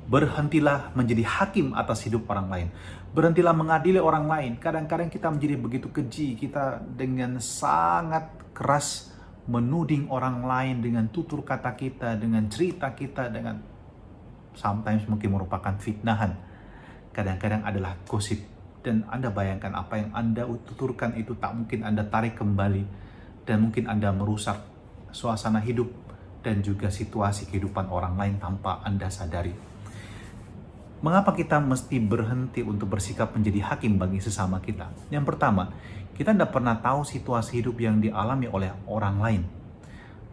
Berhentilah menjadi hakim atas hidup orang lain. Berhentilah mengadili orang lain. Kadang-kadang kita menjadi begitu keji, kita dengan sangat keras menuding orang lain dengan tutur kata kita, dengan cerita kita, dengan sometimes mungkin merupakan fitnahan. Kadang-kadang adalah gosip. Dan Anda bayangkan apa yang Anda tuturkan itu tak mungkin Anda tarik kembali. Dan mungkin Anda merusak suasana hidup dan juga situasi kehidupan orang lain tanpa Anda sadari. Mengapa kita mesti berhenti untuk bersikap menjadi hakim bagi sesama kita? Yang pertama, kita tidak pernah tahu situasi hidup yang dialami oleh orang lain.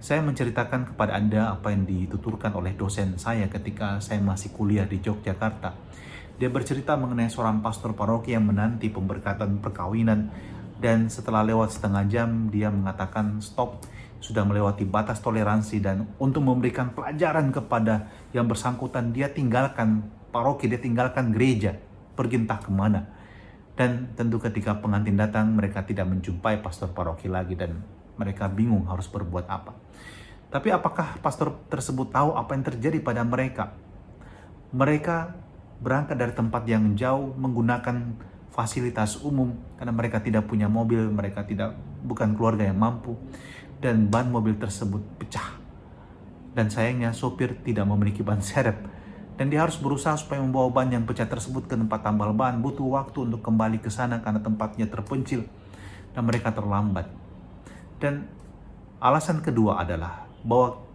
Saya menceritakan kepada Anda apa yang dituturkan oleh dosen saya ketika saya masih kuliah di Yogyakarta. Dia bercerita mengenai seorang pastor paroki yang menanti pemberkatan perkawinan, dan setelah lewat setengah jam dia mengatakan stop, sudah melewati batas toleransi, dan untuk memberikan pelajaran kepada yang bersangkutan dia tinggalkan paroki, dia tinggalkan gereja, pergi entah kemana. Dan tentu ketika pengantin datang, mereka tidak menjumpai pastor paroki lagi dan mereka bingung harus berbuat apa. Tapi apakah pastor tersebut tahu apa yang terjadi pada mereka? Mereka berangkat dari tempat yang jauh menggunakan fasilitas umum karena mereka tidak punya mobil, mereka bukan keluarga yang mampu, dan ban mobil tersebut pecah. Dan sayangnya sopir tidak memiliki ban serep, dan dia harus berusaha supaya membawa ban yang pecah tersebut ke tempat tambal ban. Butuh waktu untuk kembali ke sana karena tempatnya terpencil dan mereka terlambat. Dan alasan kedua adalah bahwa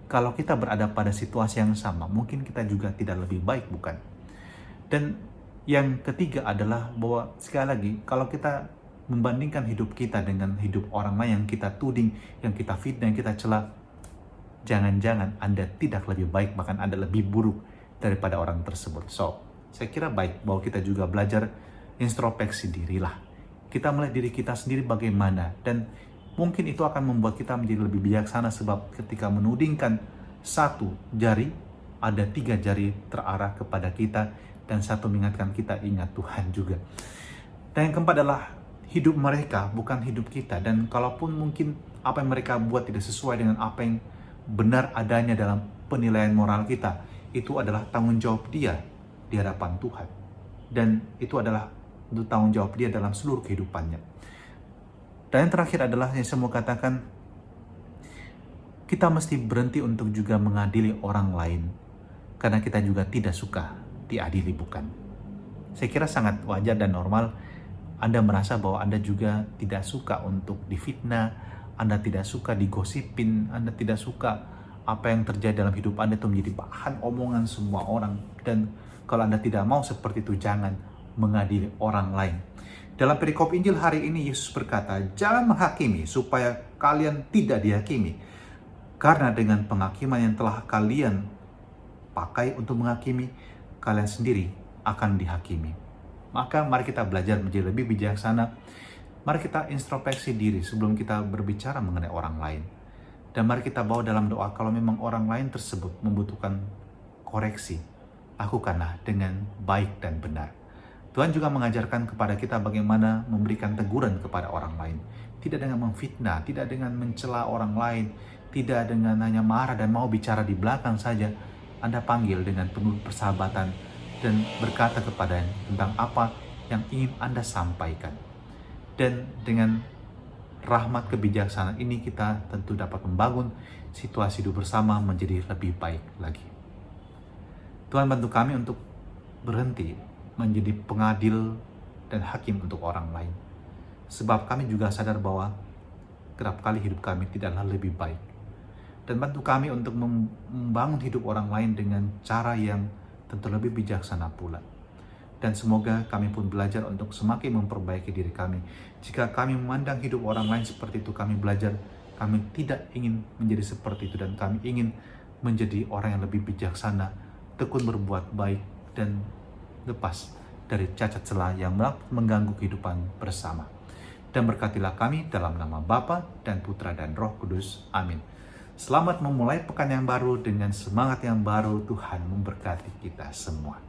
kalau kita berada pada situasi yang sama, mungkin kita juga tidak lebih baik, bukan? Dan yang ketiga adalah bahwa sekali lagi, kalau kita membandingkan hidup kita dengan hidup orang lain yang kita tuding, yang kita fitnah, yang kita cela, jangan-jangan Anda tidak lebih baik, bahkan Anda lebih buruk daripada orang tersebut. So, saya kira baik bahwa kita juga belajar introspeksi dirilah. Kita melihat diri kita sendiri bagaimana, dan mungkin itu akan membuat kita menjadi lebih bijaksana, sebab ketika menudingkan satu jari, ada 3 jari terarah kepada kita, dan satu mengingatkan kita ingat Tuhan juga. Dan yang keempat adalah hidup mereka, bukan hidup kita. Dan kalaupun mungkin apa yang mereka buat tidak sesuai dengan apa yang benar adanya dalam penilaian moral kita, itu adalah tanggung jawab dia di hadapan Tuhan. Dan itu adalah untuk tanggung jawab dia dalam seluruh kehidupannya. Dan yang terakhir adalah yang saya mau katakan, kita mesti berhenti untuk juga mengadili orang lain, karena kita juga tidak suka diadili, bukan? Saya kira sangat wajar dan normal Anda merasa bahwa Anda juga tidak suka untuk difitnah, Anda tidak suka digosipin, Anda tidak suka apa yang terjadi dalam hidup Anda itu menjadi bahan omongan semua orang. Dan kalau Anda tidak mau seperti itu, jangan mengadili orang lain. Dalam perikop Injil hari ini, Yesus berkata, jangan menghakimi supaya kalian tidak dihakimi. Karena dengan penghakiman yang telah kalian pakai untuk menghakimi, kalian sendiri akan dihakimi. Maka mari kita belajar menjadi lebih bijaksana. Mari kita introspeksi diri sebelum kita berbicara mengenai orang lain. Dan mari kita bawa dalam doa, kalau memang orang lain tersebut membutuhkan koreksi, lakukanlah dengan baik dan benar. Tuhan juga mengajarkan kepada kita bagaimana memberikan teguran kepada orang lain. Tidak dengan memfitnah, tidak dengan mencela orang lain, tidak dengan hanya marah dan mau bicara di belakang saja. Anda panggil dengan penuh persahabatan dan berkata kepadanya tentang apa yang ingin Anda sampaikan. Dan dengan rahmat kebijaksanaan ini kita tentu dapat membangun situasi hidup bersama menjadi lebih baik lagi. Tuhan bantu kami untuk berhenti menjadi pengadil dan hakim untuk orang lain. Sebab kami juga sadar bahwa kerap kali hidup kami tidaklah lebih baik. Dan bantu kami untuk membangun hidup orang lain dengan cara yang tentu lebih bijaksana pula. Dan semoga kami pun belajar untuk semakin memperbaiki diri kami. Jika kami memandang hidup orang lain seperti itu, kami belajar, kami tidak ingin menjadi seperti itu, dan kami ingin menjadi orang yang lebih bijaksana, tekun berbuat baik, dan lepas dari cacat celah yang mengganggu kehidupan bersama. Dan berkatilah kami dalam nama Bapa dan Putra dan Roh Kudus. Amin. Selamat memulai pekan yang baru dengan semangat yang baru. Tuhan memberkati kita semua.